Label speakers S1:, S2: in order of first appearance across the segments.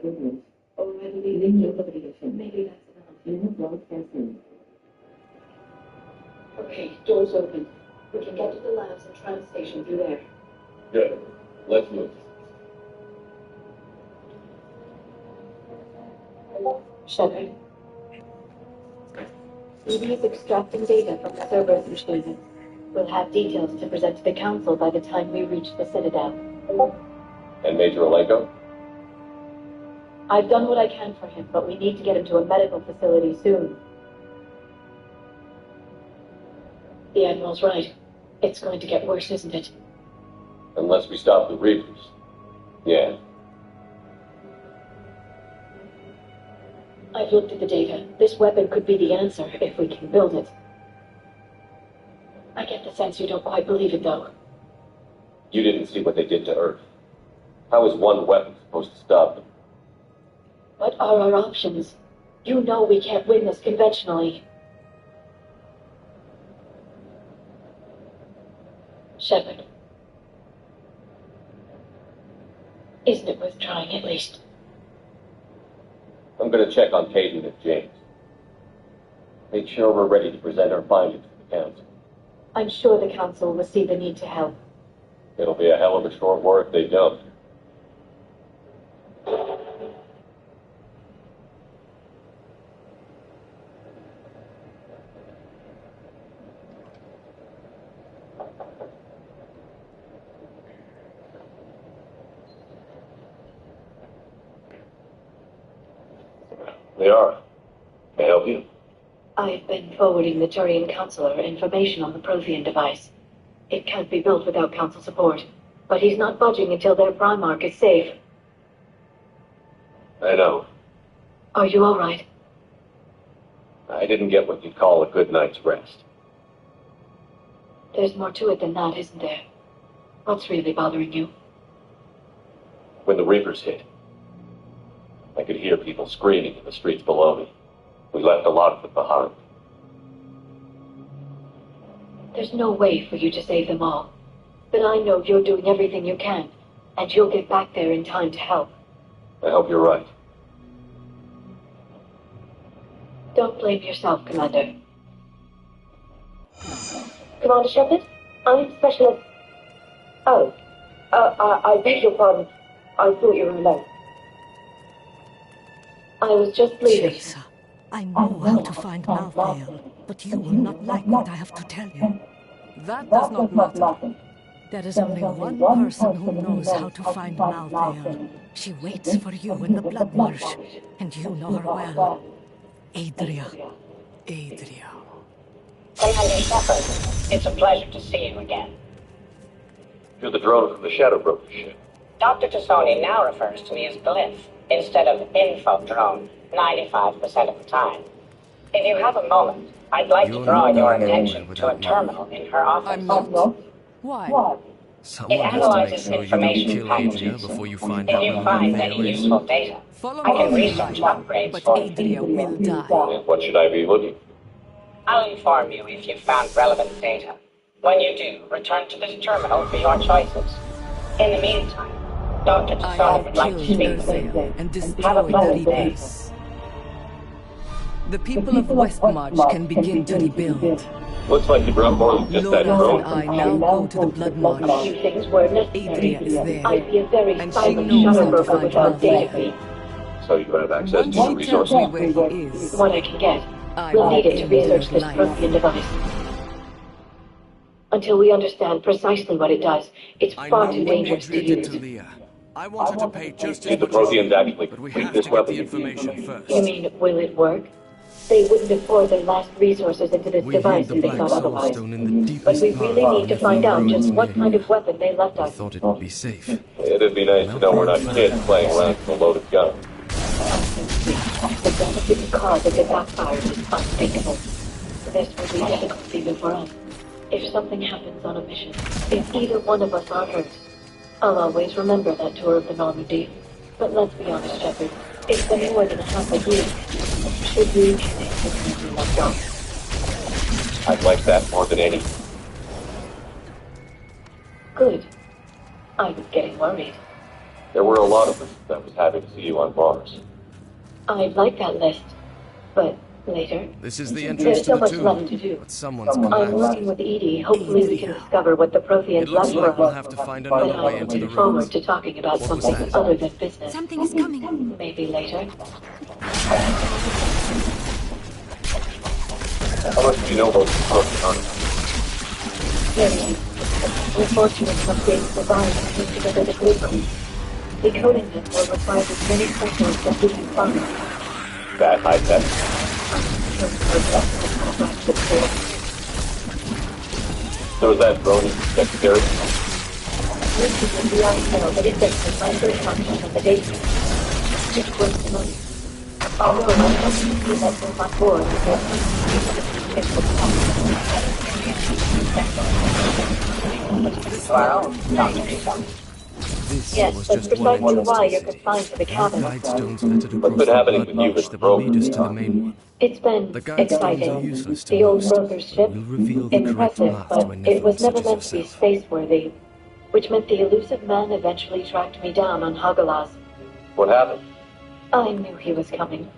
S1: equipment. Already leaving your location. Maybe that's enough. Unit broadcasting. Okay, doors open. We can get to the labs and tram station through there.
S2: Good. Let's move.
S1: Shepard. Maybe is extracting data from the servers machine. We'll have details to present to the Council by the time we reach the Citadel.
S2: And Major Aleko?
S1: I've done what I can for him, but we need to get him to a medical facility soon. The Admiral's right. It's going to get worse, isn't it?
S2: Unless we stop the Reapers. Yeah.
S1: I've looked at the data. This weapon could be the answer, if we can build it. I get the sense you don't quite believe it, though.
S2: You didn't see what they did to Earth. How is one weapon supposed to stop them?
S1: What are our options? You know we can't win this conventionally. Shepard. Isn't it worth trying, at least?
S2: I'm going to check on Caden and James. Make sure we're ready to present our findings to the Council.
S1: I'm sure the Council will see the need to help.
S2: It'll be a hell of a short war if they don't. They are. Can I help you?
S1: I've been forwarding the Turian Counselor information on the Prothean device. It can't be built without Council support, but he's not budging until their Primarch is safe.
S2: I know.
S1: Are you all right?
S2: I didn't get what you'd call a good night's rest.
S1: There's more to it than that, isn't there? What's really bothering you?
S2: When the Reapers hit, I could hear people screaming in the streets below me. We left a lot of them behind.
S1: There's no way for you to save them all. But I know you're doing everything you can, and you'll get back there in time to help.
S2: I hope you're right.
S1: Don't blame yourself, Commander. Commander Shepard? I'm Specialist... Oh. I beg your pardon. I thought you were alone. I was just leaving.
S3: Chaser, I know how to find Malthael, but you will not like what I have to tell you.
S4: That does not matter.
S3: There is only one person who knows how to find Malthael. She waits for you in the Blood Marsh, and you know her well. Adria. Adria.
S5: Commander Shepard, it's a pleasure to see you again.
S2: You're the drone from the Shadow Broker ship.
S5: Dr. Tassoni now refers to me as Glyph instead of Info Drone 95% of the time. If you have a moment, I'd like to draw your attention to a terminal in her office.
S4: I'm not. Why?
S5: It analyzes information packages.
S6: Before you find
S5: If you find any useful data, I can research upgrades
S4: But
S5: for you.
S4: Adria will die.
S2: And what should I be looking for?
S5: I'll inform you if you've found relevant data. When you do, return to this terminal for your choices. In the meantime, Dr.
S4: I
S5: Tassoni
S4: have
S5: would like to
S4: killed
S5: speak with you.
S4: Urzel and
S5: Have a
S4: destroyed the
S5: pleasant day.
S4: Reapers. The people of Westmarch can begin to rebuild.
S2: Looks like you brought more than just that
S4: Lola
S2: drone.
S4: and I now go to the Blood
S1: A
S4: Marsh.
S1: few things were necessary.
S4: Adria is there.
S1: I'd be a very
S4: And she
S1: silent
S4: knows
S1: shadow
S4: how to
S1: broker
S4: find
S1: without data
S4: Malthael.
S1: feeds.
S2: So you have access
S4: Once
S2: to the
S4: she tells
S2: resources.
S4: me where he is,
S1: What I can get.
S4: I
S1: We'll
S4: will
S1: need it to
S4: end
S1: research
S4: his
S1: this
S4: life.
S1: Prothean device. Until we understand precisely what it does, it's
S6: I
S1: far
S6: know
S1: too
S6: what
S1: dangerous to
S6: Adria did
S1: use.
S6: to Leah. I wanted to pay just as
S2: If the
S6: much as
S2: Protheans actually
S6: but we
S2: complete
S6: have
S2: this
S6: to get
S2: weapon,
S6: the information first.
S1: You mean, will it work? They wouldn't have poured their last resources into this
S6: We hid
S1: device
S6: the
S1: if they
S6: Black
S1: thought
S6: Soul
S1: otherwise.
S6: Stone in the
S1: But
S6: deepest
S1: we
S6: part
S1: really
S6: of
S1: need to
S6: the
S1: find out
S6: roads
S1: just what
S6: here.
S1: kind of weapon they left
S6: I
S1: us.
S6: thought it would be safe.
S2: It'd be nice to know we're not kids playing around with a loaded gun.
S1: The devastating cause if it backfires is unthinkable. This will be difficult even for us. If something happens on a mission, if either one of us are hurt, I'll always remember that tour of the Normandy. But let's be honest, Shepard, it's been more than half a year. Should we continue like that?
S2: I'd like that more than anything.
S1: Good. I was getting worried.
S2: There were a lot of us that was happy to see you on Mars.
S1: I'd like that list, but later.
S6: This is the entrance
S1: There's
S6: to
S1: so
S6: the
S1: much
S6: tomb.
S1: left to do.
S6: But someone's
S1: I'm
S6: collapsed.
S1: working with Edie. Hopefully we can discover what the
S6: It
S1: Protheans
S6: looks
S1: left
S6: like
S1: for
S6: we'll
S1: us.
S6: have to find
S1: But
S6: another way
S1: I'm
S6: into the
S1: looking forward
S6: ruins.
S1: to talking about
S6: What was
S1: something
S6: that?
S1: other than business.
S3: Something is coming.
S1: Maybe later.
S2: How much do you know about the Prothean?
S1: Very. We're fortunate some days survived and put together the blueprint. Decoding them will require as many specialists as we can find.
S2: That high tech? So is that drone necessary?
S1: This is the beyond know that it does my first function of the data. It's worth the money. Although I hope you see that from on board
S5: To our own, Dr. Issa.
S6: This
S1: yes,
S6: was
S1: that's
S6: just one
S1: precisely
S6: entrance to
S1: why
S6: the
S1: you're
S6: city.
S1: confined to the
S6: Our
S1: cabin.
S6: guide stones littered
S2: What's
S6: across
S2: been
S6: the
S2: happening
S6: blood
S2: with you
S6: march
S2: with
S6: that will lead
S2: Broker?
S6: us to the main one.
S1: It's been
S6: The guide stones are
S1: exciting.
S6: useless to
S1: The old
S6: most,
S1: broker's
S6: but
S1: ship,
S6: will reveal the correct
S1: impressive,
S6: path to a
S1: but it was
S6: nephew
S1: never
S6: such
S1: meant
S6: as
S1: to be
S6: yourself.
S1: space-worthy, which meant the elusive man eventually tracked me down on Hagalaz.
S2: What happened?
S1: I knew he was coming.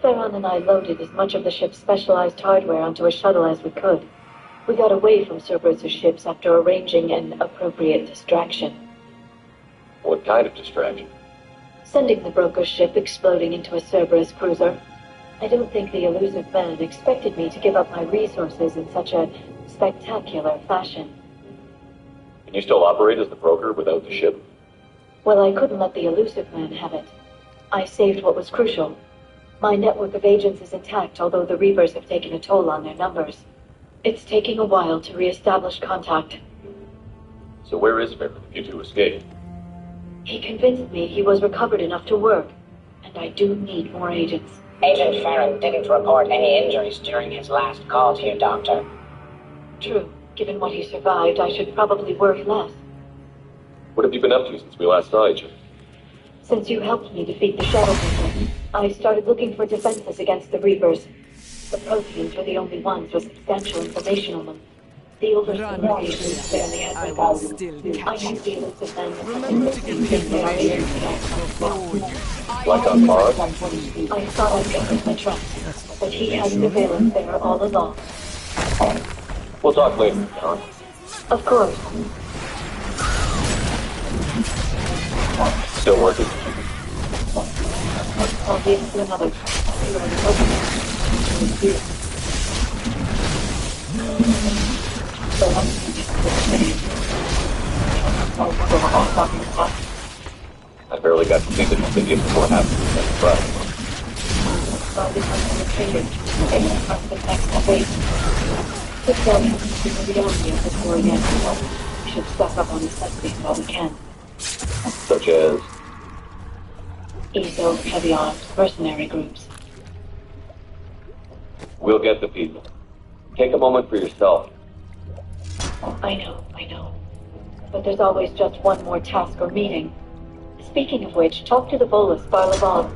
S1: Theron and I loaded as much of the ship's specialized hardware onto a shuttle as we could. We got away from Cerberus' ships after arranging an appropriate distraction.
S2: What kind of distraction?
S1: Sending the broker's ship exploding into a Cerberus cruiser. I don't think the elusive man expected me to give up my resources in such a spectacular fashion.
S2: Can you still operate as the broker without the ship?
S1: Well, I couldn't let the elusive man have it. I saved what was crucial. My network of agents is intact, although the Reapers have taken a toll on their numbers. It's taking a while to re-establish contact.
S2: So where is Farron if you two escaped?
S1: He convinced me he was recovered enough to work, and I do need more agents.
S5: Agent Farron didn't report any injuries during his last call to you, Doctor.
S1: True. Given what he survived, I should probably worry less.
S2: What have you been up to since we last saw each other?
S1: Since you helped me defeat the Shadow People, I started looking for defenses against the Reapers. The Protheans were the only ones with substantial information on them. The Overseer agents barely had
S4: I
S1: my
S4: will
S1: guts.
S4: still
S1: I
S4: catch
S1: knew
S4: you.
S1: the elusive men had
S4: Remember to get the information before you.
S2: Like on Mars?
S1: I thought I'd covered my tracks, but he had surveillance there all along.
S2: We'll talk later, John.
S1: Of course.
S2: Still working?
S1: I'll give you another.
S2: I barely got to see the city before it happened. But
S1: Sit down and consider the army of this war again. We should stock up on necessities while we can.
S2: such as...
S1: ESO, heavy arms, mercenary groups.
S2: We'll get the people. Take a moment for yourself.
S1: I know. But there's always just one more task or meeting. Speaking of which, talk to the Volus, Barlaval.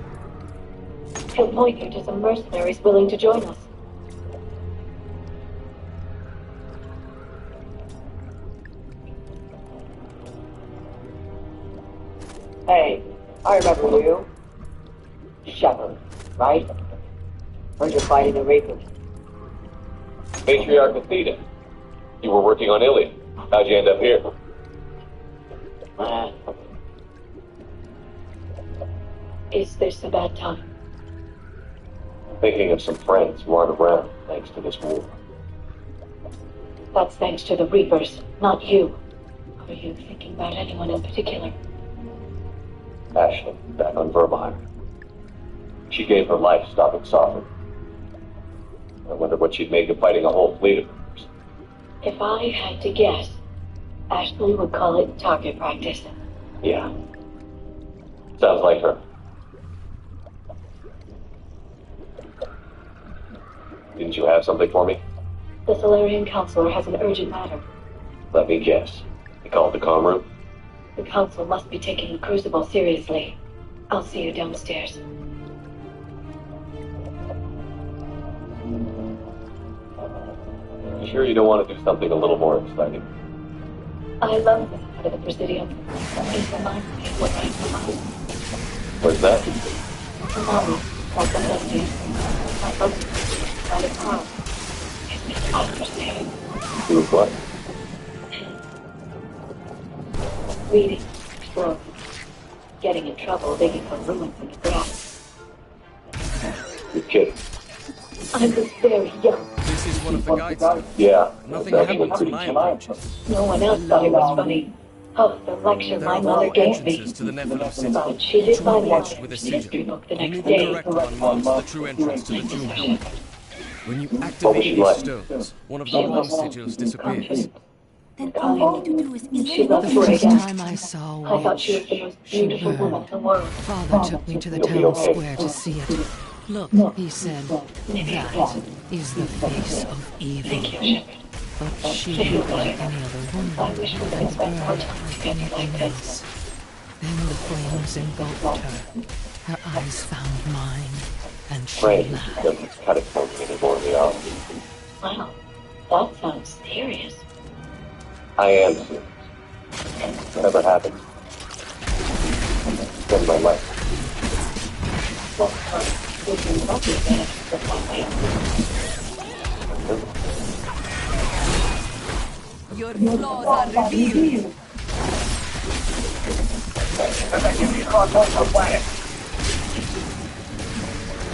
S1: He'll point you to some mercenaries willing to join us.
S7: Hey, I remember you. Shepard, right? Heard you're fighting the Reapers.
S2: Matriarch Athena. You were working on Iliad. How'd you end up here?
S1: Is this a bad time?
S2: Thinking of some friends who aren't around thanks to this war.
S1: That's thanks to the Reapers, not you. Are you thinking about anyone in particular?
S2: Ashley, back on Vermeer. She gave her life stopping Sovereign. I wonder what she'd make of fighting a whole fleet of Reapers.
S1: If I had to guess, Ashley would call it target practice.
S2: Yeah. Sounds like her. Didn't you have something for me?
S1: The Solarian Counselor has an urgent matter.
S2: Let me guess. You called the comm room?
S1: The Council must be taking the Crucible seriously. I'll see you downstairs.
S2: You sure you don't want to do something a little more exciting?
S1: I love this place. part of the Presidium. It reminds me of what came from us.
S2: Where's that?
S1: Tsunami, like the Celsius. My husband inside a car. He's misunderstanding.
S2: Doing what?
S1: Reading, exploring. Getting in trouble digging for ruins in the grass.
S2: You're kidding.
S1: I was very young.
S6: This is one of the guides.
S2: Yeah,
S6: Nothing
S2: that's actually
S6: happened to
S2: pretty
S6: my
S2: cheap.
S6: approaches.
S1: No one else thought it was funny. Oh, the lecture
S6: There
S1: my
S6: are
S1: mother
S6: four
S1: gave me.
S6: entrances to the Nephilim city.
S1: But she did my
S6: Each
S1: life
S6: with a
S1: history
S6: sigil.
S1: book the
S6: Only
S1: next
S6: the
S1: day.
S6: correct one marks the true entrance to the tomb. When you
S2: What was
S6: activate
S2: she
S6: these
S2: like?
S6: stones, one of the wrong sigils disappears.
S3: Then all you need to do is
S1: She
S3: easily
S1: loved
S3: the
S1: me
S3: first
S1: again.
S3: time I saw a
S1: I thought she was
S3: witch,
S1: the most
S3: she
S1: beautiful woman
S3: burned.
S1: in the world.
S3: Father took me to the
S2: You'll be
S3: town
S2: okay.
S3: square to see it. Look, he said, that is the face of evil.
S1: Thank you, Shepard.
S3: But she looked like any other
S1: I
S3: woman,
S1: wish we could
S3: and
S1: spend more
S3: burned
S1: time
S3: like
S1: together like
S3: anything
S1: this.
S3: else. Then the flames engulfed her. Her eyes found mine, and she
S2: Frank
S3: laughed.
S2: doesn't cut it for me anymore, Leon.
S1: Wow, that sounds serious.
S2: I am serious. Whatever happens, spend my life.
S1: What part would you love me better for my
S4: Your flaws are revealed.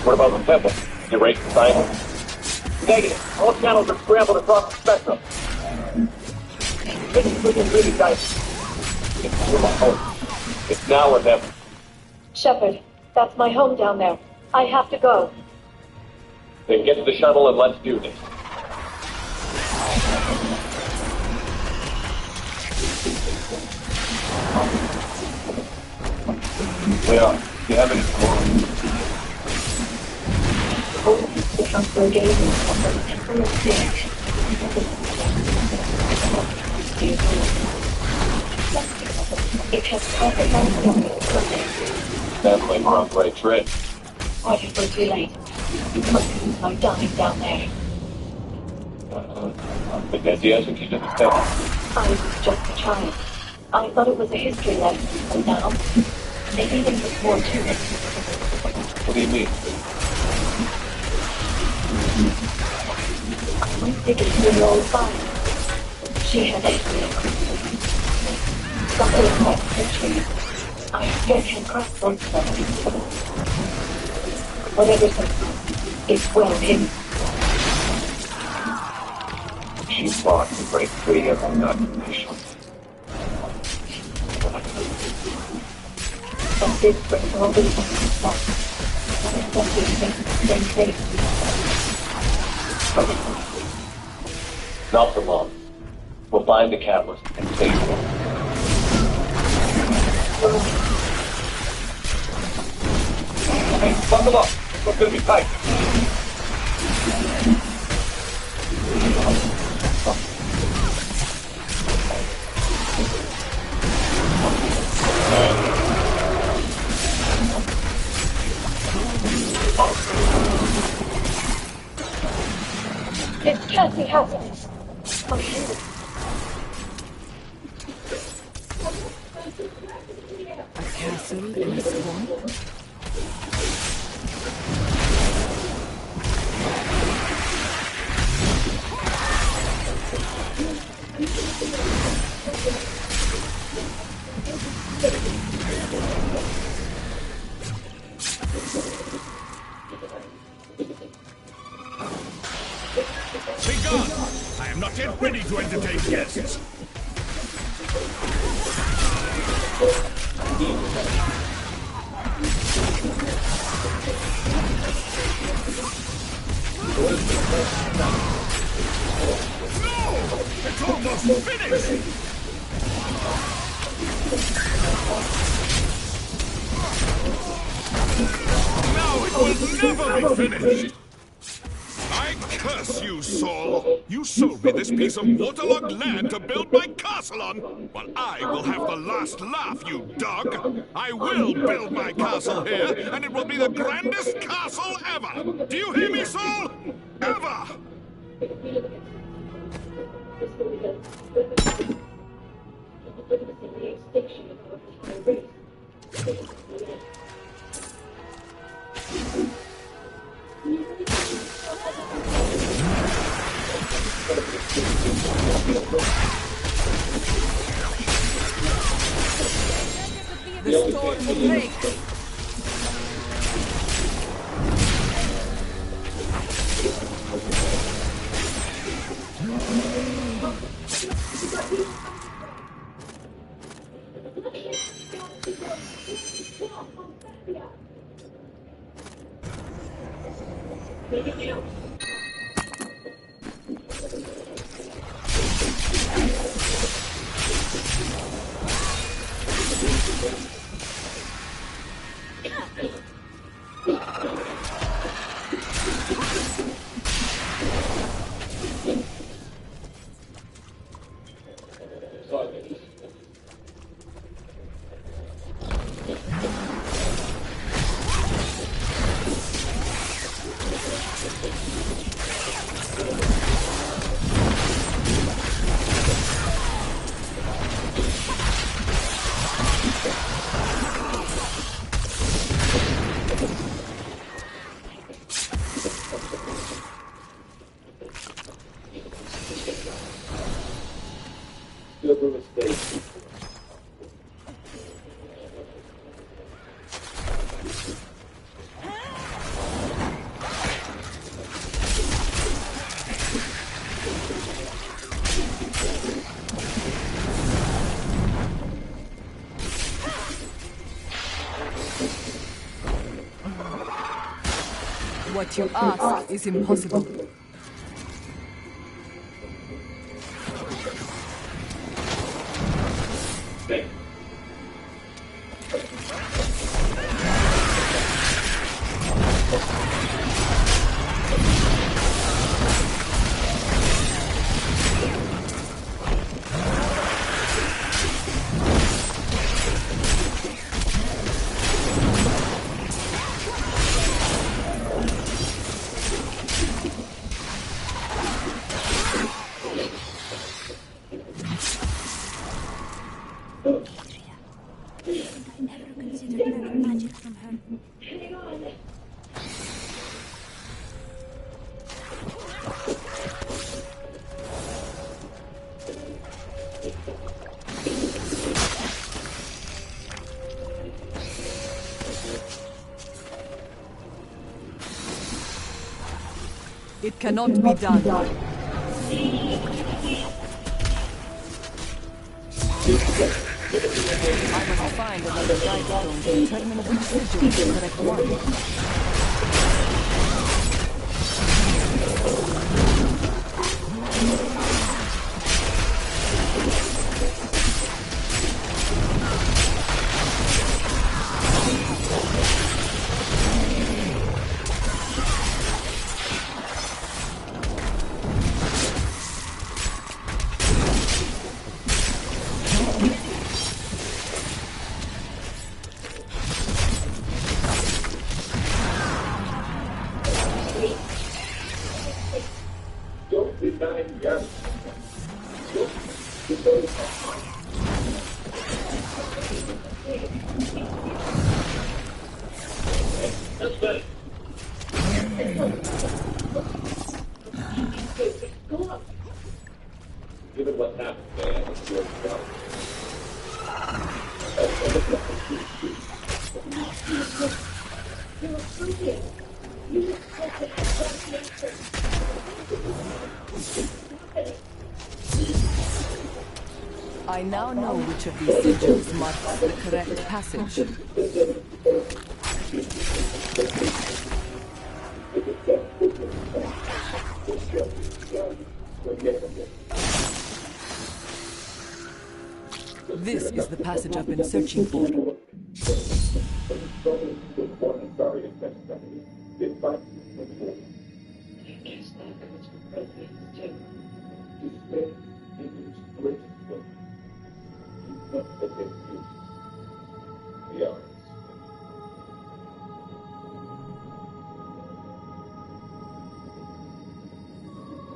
S2: What about the temple? You ready to sign it? Negative. All channels are scrambled across the spectrum. This is looking really dicey. It's now or never.
S1: Shepard, that's my home down there. I have to go.
S2: Then get to the shuttle and let's do this. Leon, do you have any more?
S1: The transfer gave me a temporal stage. It has
S2: Sounds like we're on the right track.
S1: I think we're too late. Companies are dying down there.
S2: But that's the answer you didn't tell.
S1: I was just a child. I thought it was a history lesson, but now, maybe there was more to it.
S2: What do you mean?
S1: I went digging through the old file. She had history. Something about history. I still can cross those things. Whatever's in it's well hidden.
S2: She fought to break free of an occupation.
S1: And this brings all these things back. Then they
S2: Not for long. We'll find the catalyst and save it. Hey, buckle up. It's gonna be tight.
S1: It can't be happening. Oh, shit.
S4: A castle in a swamp?
S8: Begone! I am not yet ready to entertain guests. No! It's almost finished! Now it will never be finished! I curse you, Saul! You sold me this piece of waterlogged land to build my castle on! Well, I will have the last laugh, you dog! I will build my castle here, and it will be the grandest castle ever! Do you hear me, Saul? Ever!
S1: witnessing the extinction of our entire race. This is the end.
S4: The storm will break. What you ask is impossible. It cannot be done. I must find another guide stone to determine which sigil is the correct one.
S2: Given what happened, man, it's your job.
S4: I now know which of these sigils marks the correct passage. This is the passage I've been searching for.
S1: I guess that goes for presidents too.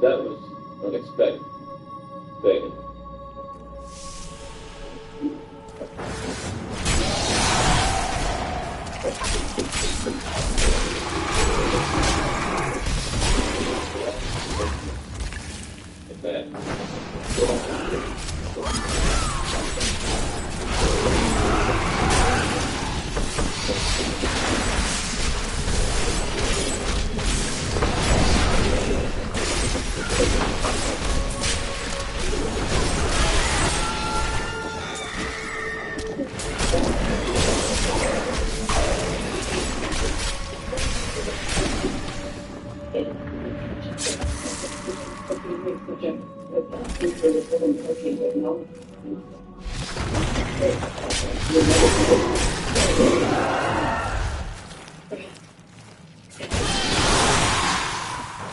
S2: That was unexpected. Thank you.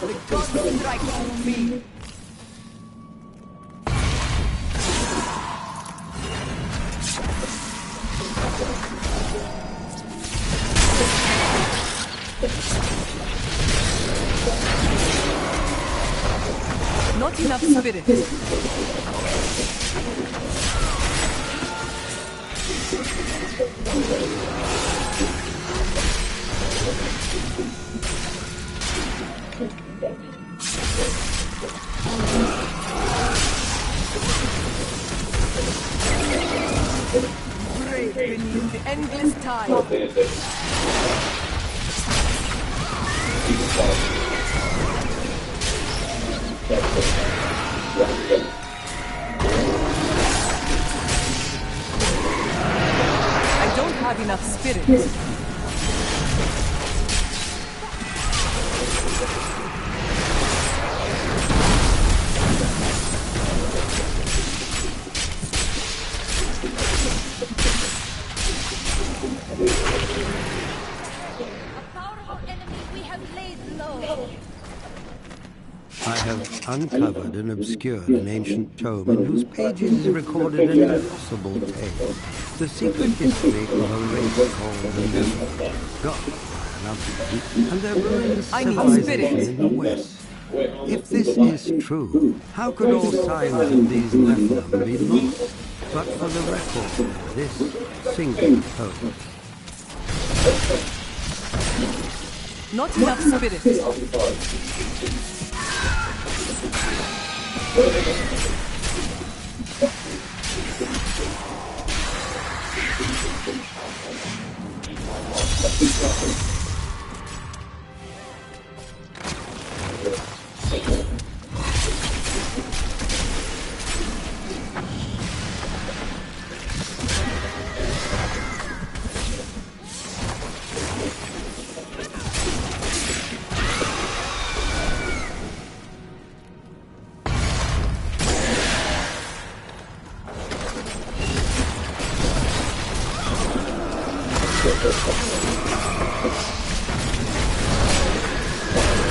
S4: The gods strike through me. Not enough spirit. Brave beneath the endless tide. I don't have enough spirit.
S9: I have uncovered and obscured an ancient tome in whose pages is recorded an impossible tale. The secret history of a race called the Nephilim. God, and their ruined civilization in the West. If this is true, how could all signs of these Nephilim be lost but for the record of this single tome?
S4: Not enough spirit.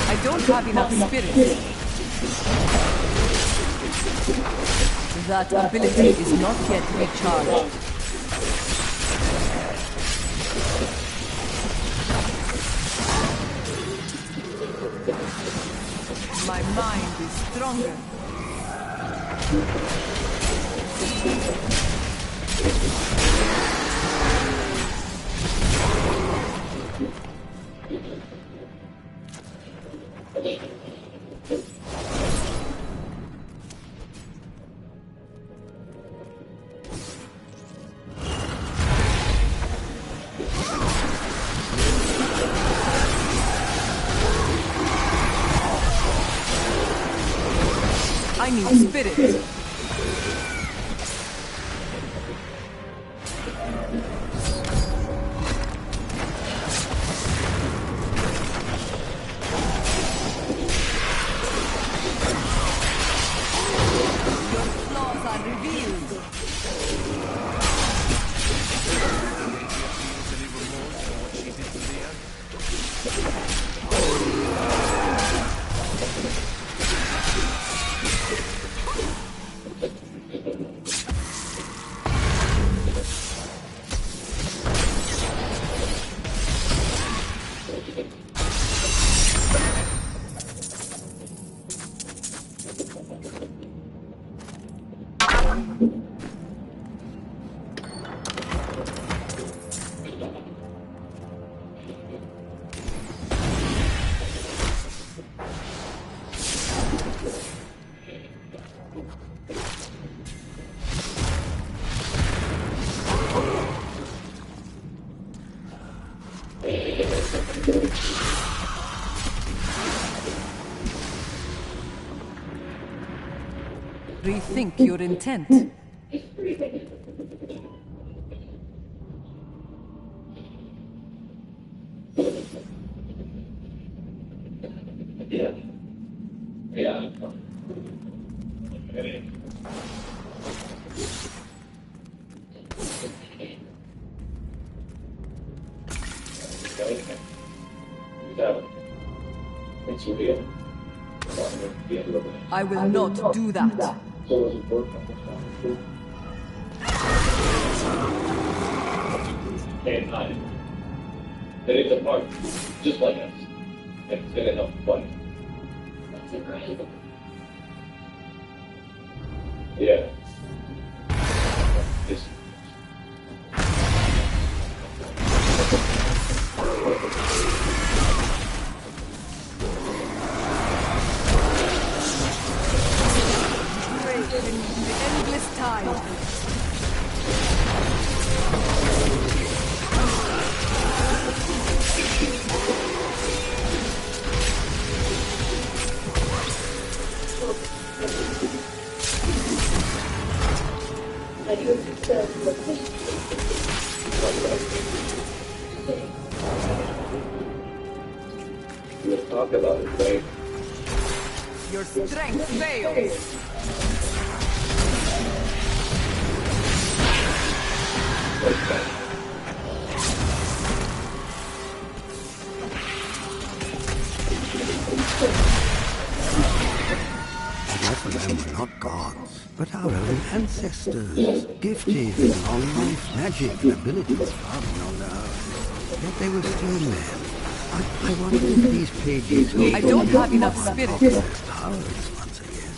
S4: I don't have enough spirit. That ability is not yet recharged. My mind is stronger. I need spirit. Your flaws are revealed.
S6: Any remorse for what she did to Leah?
S4: Rethink your intent.
S2: Yeah. Yeah. It's real.
S4: I will not do that.
S2: Can't hide. That is a part, just like us. And it's gonna help fight.
S1: That's incredible.
S2: Yeah. This.
S4: The endless tide.
S2: We'll talk about it later.
S4: Your strength fails.
S9: Nephilim were not gods, but our own ancestors, gifted in long life, magic, and abilities far beyond ours. Yet they were still men. I wonder if these pages hold
S4: I don't have enough spirit.
S9: their powers once again.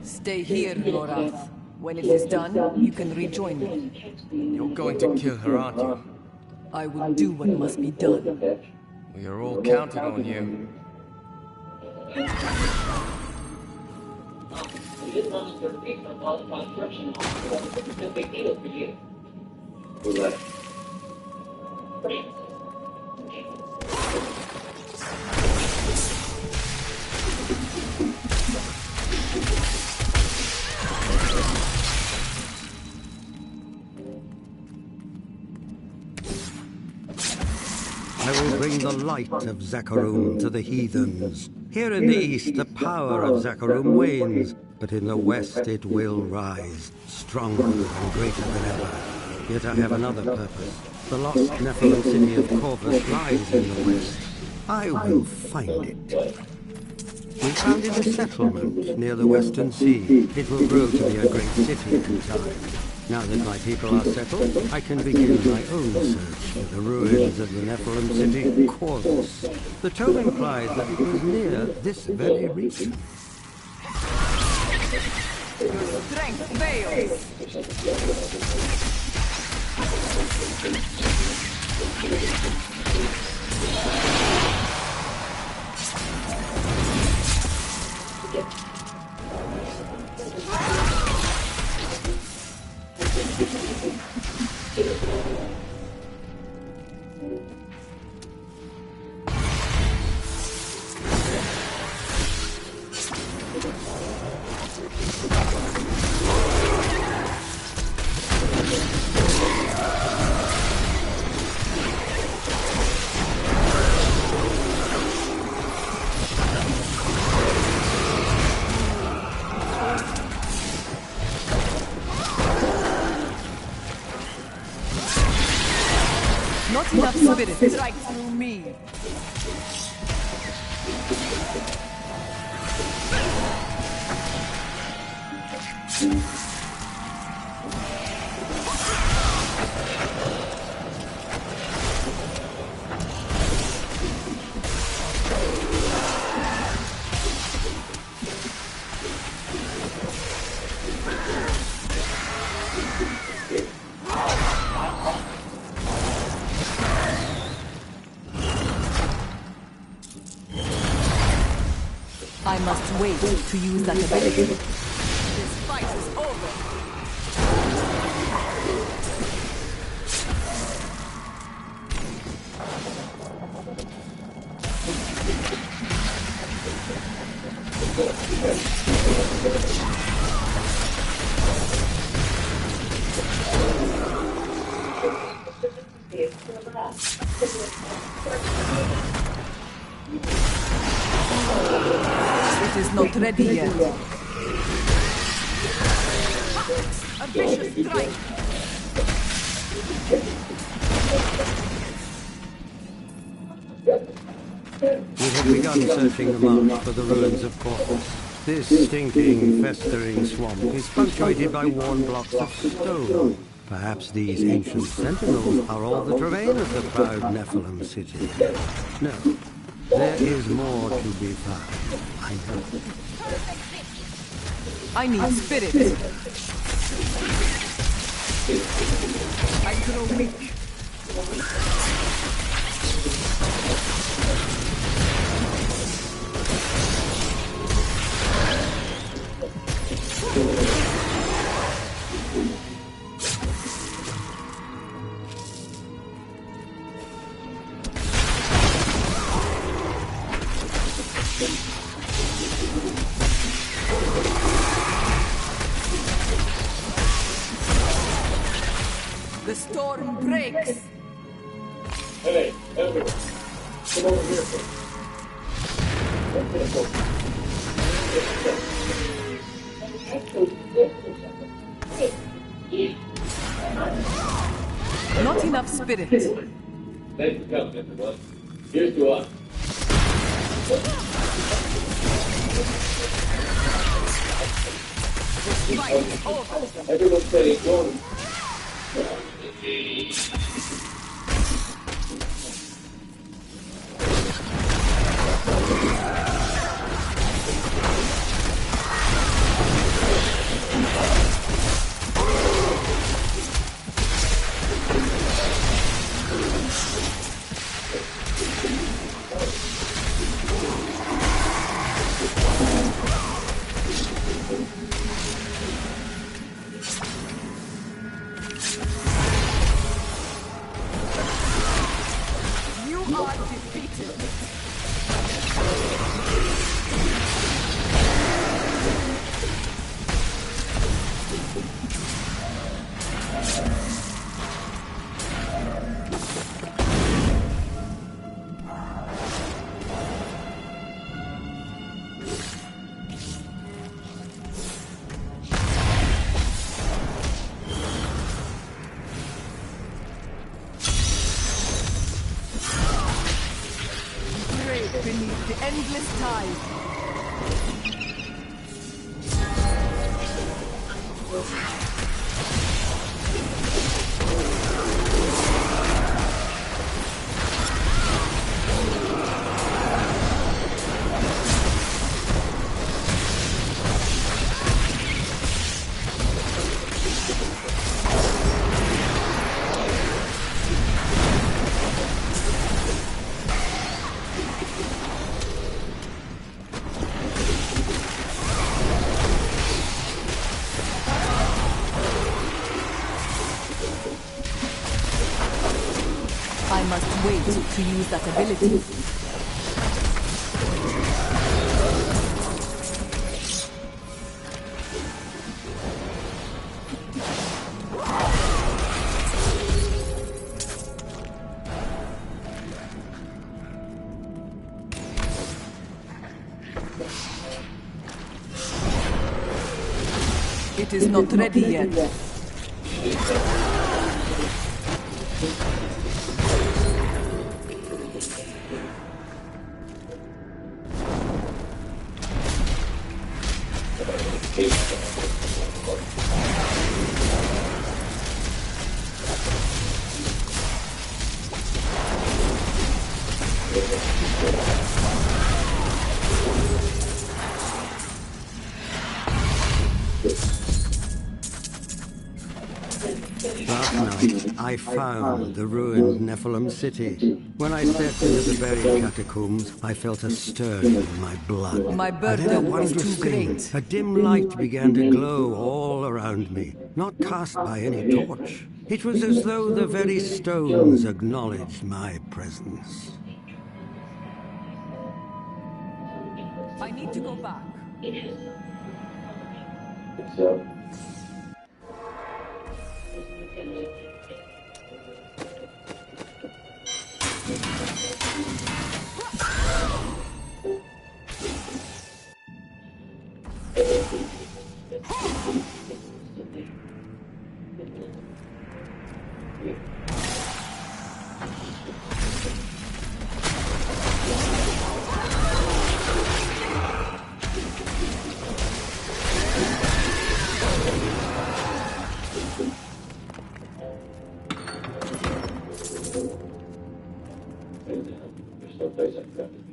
S4: Stay here, Lorath. When it is done, you can rejoin me.
S6: You're going to kill her, aren't you?
S4: I will do what must be done.
S6: We are all counting on you.
S1: You just launched your free from all construction. It's no big deal for you.
S2: Who left?
S9: I will bring the light of Zakarum to the heathens. Here in the east, the power of Zakarum wanes, but in the west it will rise, stronger and greater than ever. Yet I have another purpose. The lost Nephilim city of Corvus lies in the west. I will find it. We founded a settlement near the Western Sea. It will grow to be a great city in time. Now that my people are settled, I can begin my own search for the ruins of the Nephilim city, Corvus. The tome implies that it was near this very region.
S4: Your strength fails. Not enough spirit strike through me. I must wait to use that ability. This fight is over. It is not ready yet. A vicious strike.
S9: We have begun searching the marsh for the ruins of Portus. This stinking, festering swamp is punctuated by worn blocks of stone. Perhaps these ancient sentinels are all the travail of the proud Nephilim city. No, there is more to be found, I know.
S4: I need spirit. I grow weak. The storm breaks.
S2: Hey, everyone. Come over here.
S4: Not enough spirit.
S2: Thanks for coming, everyone. Here's to us. Everyone say go.
S4: Beneath the endless tide. I must wait to use that ability. It is not ready yet.
S9: Last night, I found the ruined Nephilim city. When I stepped into the buried catacombs, I felt a stirring in my blood.
S4: My
S9: And then a
S4: burden was
S9: wondrous
S4: too
S9: thing,
S4: great.
S9: a dim light began to glow all around me, not cast by any torch. It was as though the very stones acknowledged my presence.
S4: I need to go back.
S2: So, there's no place I'd rather be.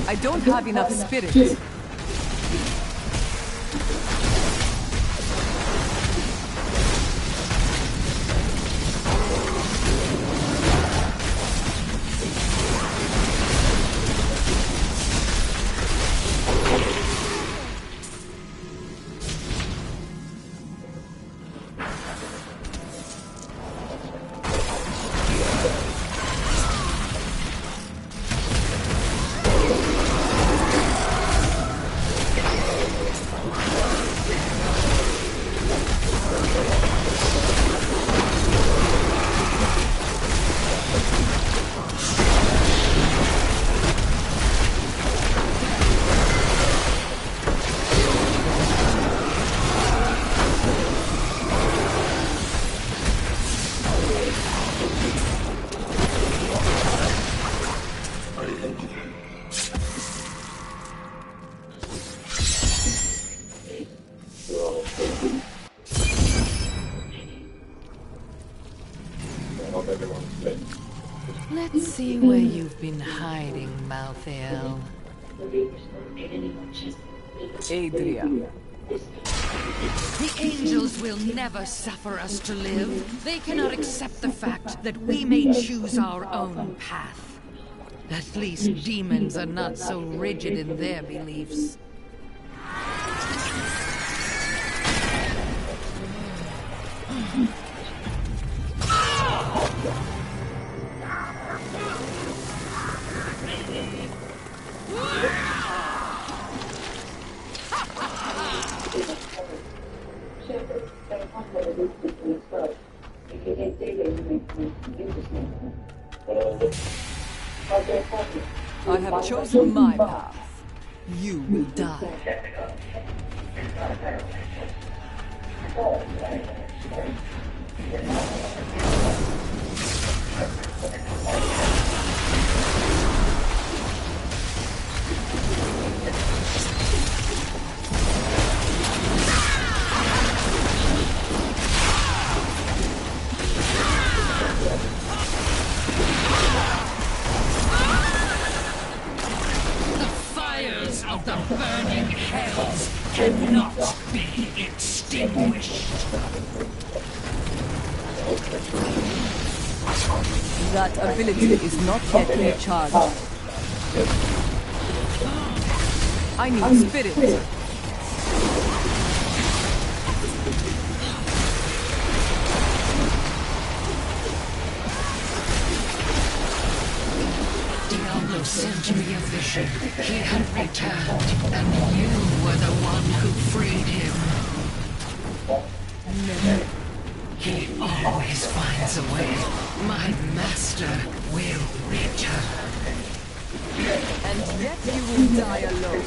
S4: I don't have enough spirit.
S3: Let's see where you've been hiding, Malthael.
S4: Adria.
S3: The angels will never suffer us to live. They cannot accept the fact that we may choose our own path. At least demons are not so rigid in their beliefs.
S4: I have chosen my path. You will die.
S3: Of the burning hells cannot be extinguished.
S4: That ability is not yet recharged. I need spirit.
S3: Diablo sent me a vision. He had returned, and you were the one who freed him. He always finds a way. My master will return.
S4: And yet you will die alone.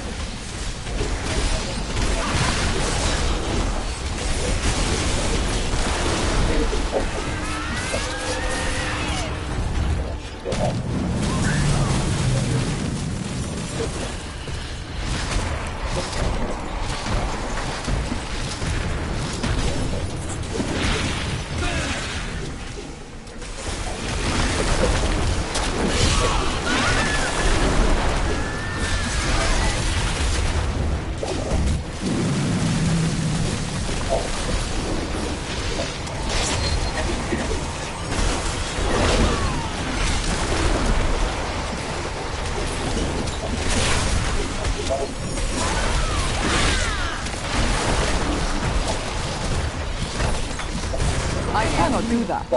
S4: I cannot do that.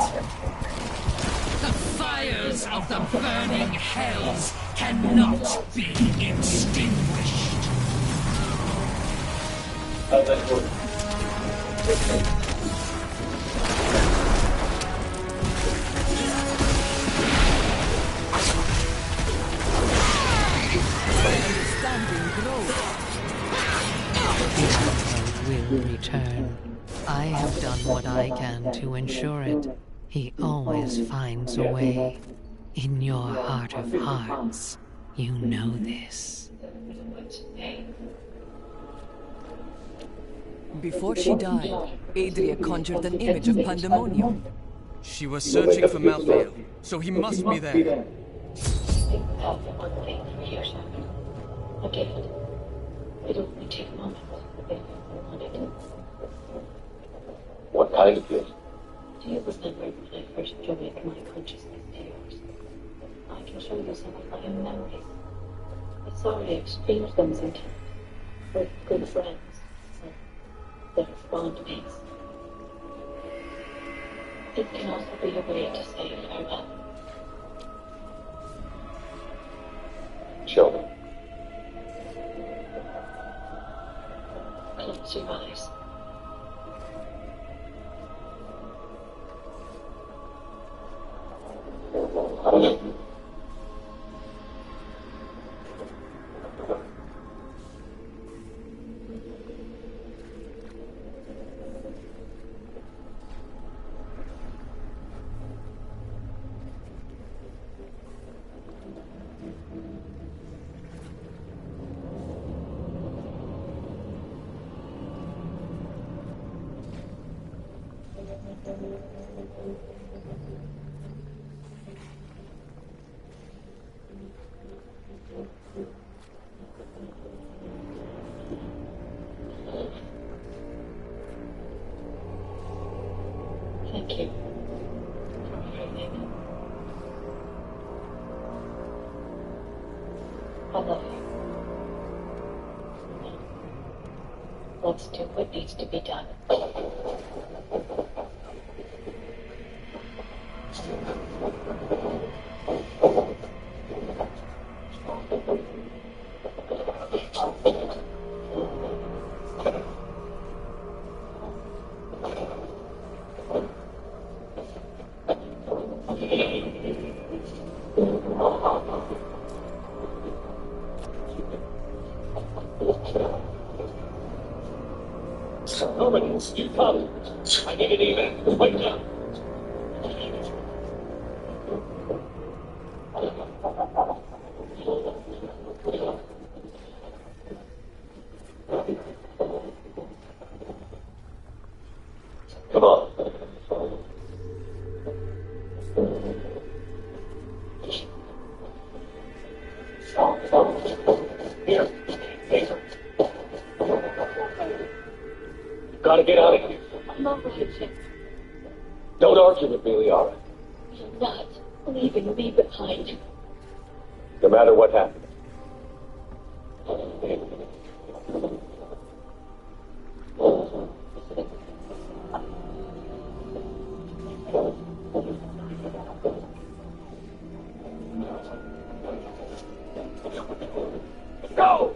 S3: The fires of the burning hells cannot be extinguished.
S4: Standing growth.
S3: The will return. I have done what I can to ensure it. He always finds a way. In your heart of hearts, you know this.
S4: Before she died, Adria conjured an image of pandemonium.
S6: She was searching for Malthael, so he must be there.
S1: Have one thing for you, Shepard. A gift. It'll only take a moment if you want it.
S2: What kind of gift?
S1: Do you remember when I first joined my consciousness to yours? I can show you some of my own memories. I sorry I exchanged them sometimes. With good friends. They're fond mates. It can also be a way to say farewell.
S2: Show me.
S1: Close your eyes. Thank you for everything. I love you. Now, let's do what needs to be done.
S2: Terminals, you come. I need an evac. Wait down. Come on. Here. Paper. Gotta get out of here.
S1: I'm all right, Jim.
S2: Don't argue with me, Liara.
S1: You're not leaving me behind.
S2: No matter what happens. Go!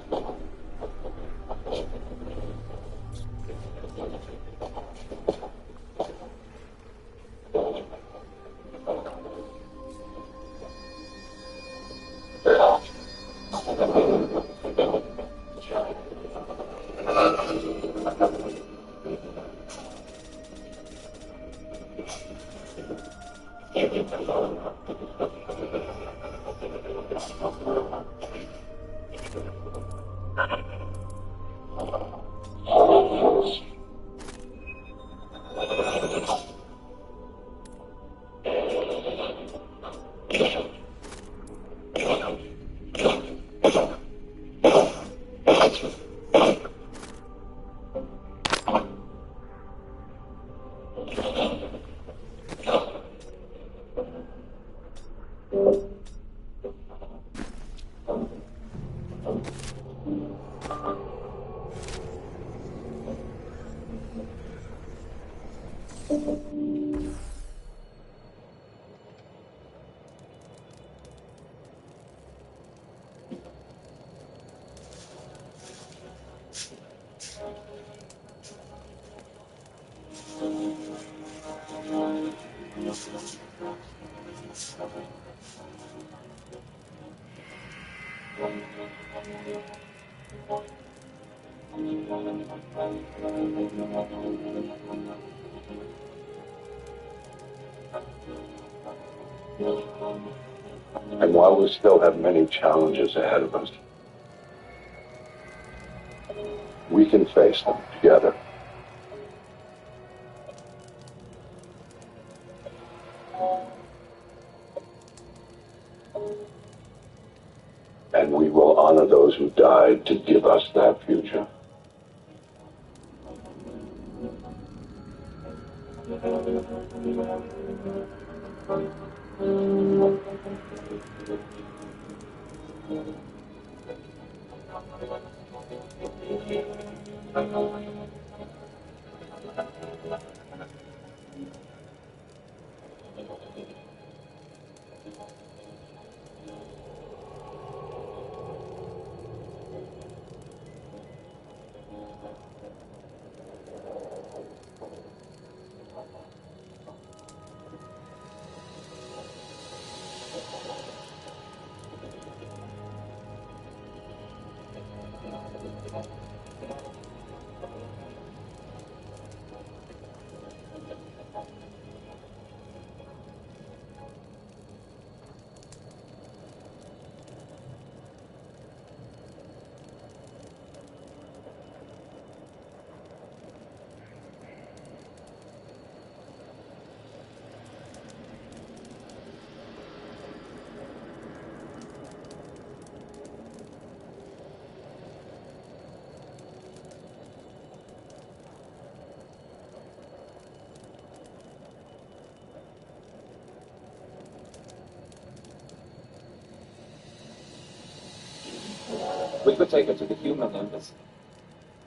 S2: And while we still have many challenges ahead of us, we can face them together. And we will honor those who died to give us that future.
S10: We could take her to the human embassy.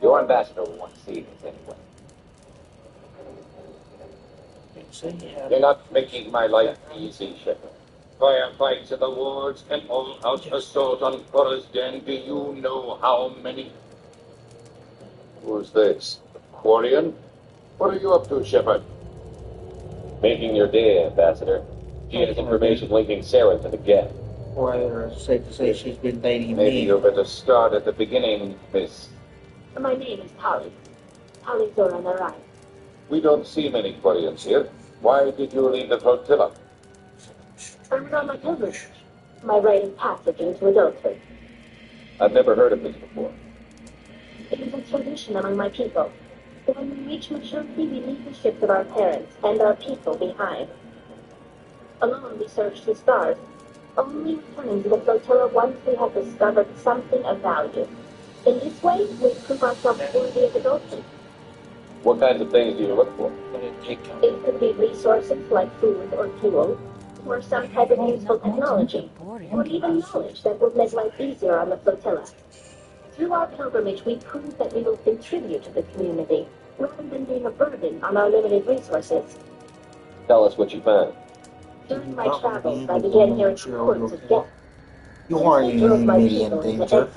S10: Your ambassador will want to see this anyway. You're not making my life easy, Shepard. Firefights in the wards and all-out assault on Cora's Den. Do you know how many?
S2: Who's this?
S10: Quarian? What are you up to, Shepard? Making your day, Ambassador. She has information linking Sarah to the Geth.
S11: Or safe to say she's been dating
S10: Maybe
S11: me.
S10: you better start at the beginning, Miss.
S1: My name is Tali. Tali Zora Narai.
S10: We don't see many Quarians here. Why did you leave the flotilla?
S1: I was on my pilgrimage. My rite of passage into adulthood.
S10: I've never heard of this before.
S1: It is a tradition among my people. When we reach maturity, we leave the ships of our parents and our people behind. Alone we search the stars, only returning to the flotilla once we have discovered something of value. In this way, we prove ourselves worthy of adulthood.
S10: What kinds of things do you look for?
S1: It could be resources like food or fuel, or some type of useful technology, or even knowledge that would make life easier on the flotilla. Through our pilgrimage, we prove that we will contribute to the community, rather than being a burden on our limited resources.
S10: Tell us what you found.
S1: During my travels, I began hearing reports of Geth.
S11: You aren't even a medium danger.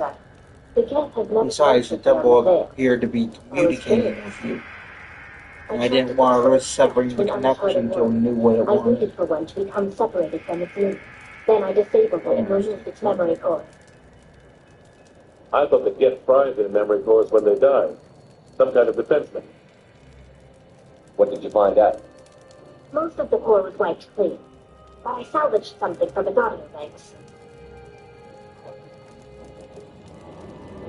S1: The Geth have never
S11: Besides, the devil appeared to be communicating with you. And I didn't want to risk severing the connection until we knew what it
S1: I
S11: wanted.
S1: waited for one to become separated from its unit. Then I disabled it and removed its memory core.
S2: I thought the Geth fried their memory cores when they died. Some kind of defense mechanism.
S10: What did you find out?
S1: Most of the core was wiped clean, but I salvaged something from its audio banks.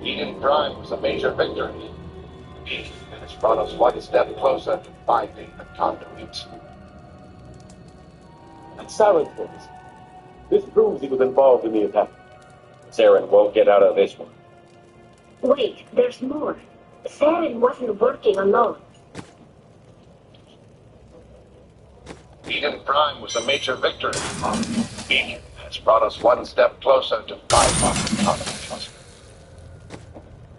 S2: Eden Prime was a major victory. It has brought us one step closer to finding the conduit.
S12: And Saren's voice. This proves he was involved in the attack.
S2: Saren won't get out of this one.
S1: Wait, there's more. Saren wasn't working alone.
S2: Eden Prime was a major victory. It has brought us one step closer to finding the conduit.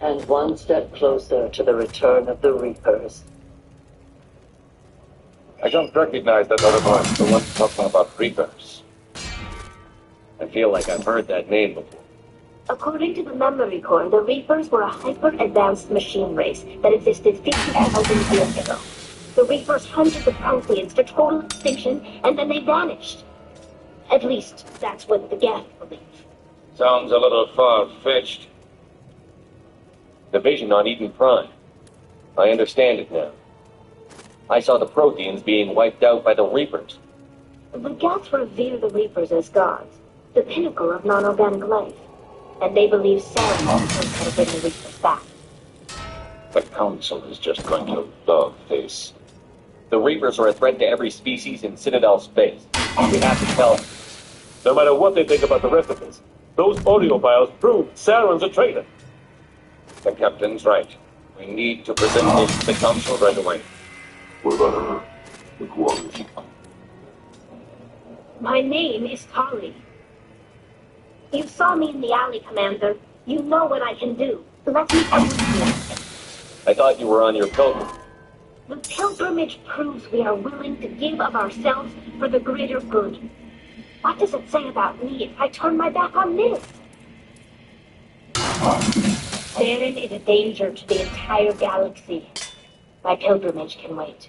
S1: And one step closer to the return of the Reapers.
S2: I don't recognize that other voice, the one talking about Reapers. I feel like I've heard that name before.
S1: According to the memory core, the Reapers were a hyper-advanced machine race that existed 50,000 years ago. The Reapers hunted the Protheans to total extinction, and then they vanished. At least, that's what the Geth believe.
S10: Sounds a little far-fetched.
S2: The vision on Eden Prime. I understand it now. I saw the Protheans being wiped out by the Reapers.
S1: The Geth revere the Reapers as gods, the pinnacle of non-organic life. And they believe Sarenrae knows how to bring the Reapers back.
S10: The Council is just going to love this.
S2: The Reapers are a threat to every species in Citadel space. We have to tell them.
S12: No matter what they think about the rest of us, those audio files prove Saren's a traitor.
S10: The captain's right. We need to present this to the Council right away.
S13: What about her? The coalition?
S1: My name is Tali. You saw me in the alley, Commander. You know what I can do. Let me come with you.
S2: I thought you were on your pilgrim.
S1: The pilgrimage proves we are willing to give of ourselves for the greater good. What does it say about me if I turn my back on this? Saren is a danger to the entire galaxy. My pilgrimage can wait.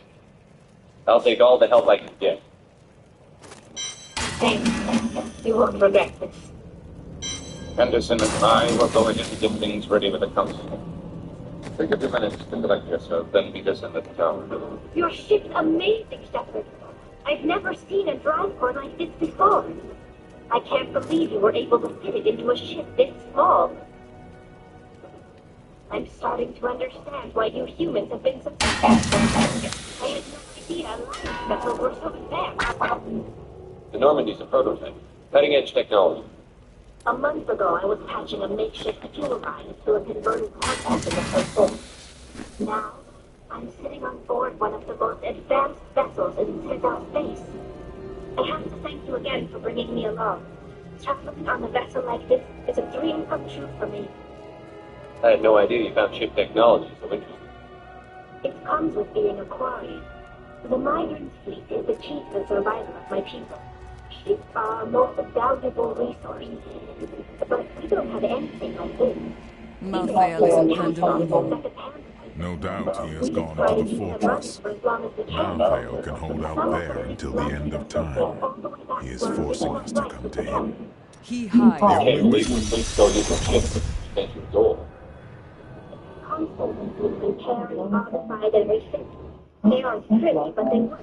S2: I'll take all the help I can get.
S1: Thanks. You won't regret this.
S10: Henderson and I will go ahead and get things ready with the Council. Take a few minutes to collect yourself, then meet us in the tower.
S1: Your ship's amazing, Shepard. I've never seen a drive core like this before. I can't believe you were able to fit it into a ship this small. I'm starting to understand why you humans have been so successful. I had no idea life vessels were so advanced.
S2: The Normandy's a prototype. Cutting-edge technology.
S1: A month ago, I was patching a makeshift fuel line to a converted contact in the Pacific. Now, I'm sitting on board one of the most advanced vessels in Citadel space. I have to thank you again for bringing me along. Traveling on a vessel like this is a dream come true for me.
S2: I had no idea you found ship technology so interesting.
S1: It comes with being a quarry. The Migrant fleet is the key to the survival of my people. Ships are our most valuable resource. But we don't have anything like this.
S4: Malthael is abandoned.
S8: No doubt he has gone into the fortress. Malthael can hold out there until the end of time. He is forcing us to come to him.
S4: He hides.
S2: You can't believe when fleets go into ships centuries old.
S1: Constantly carry, modified, and refit. They are strict, but they work.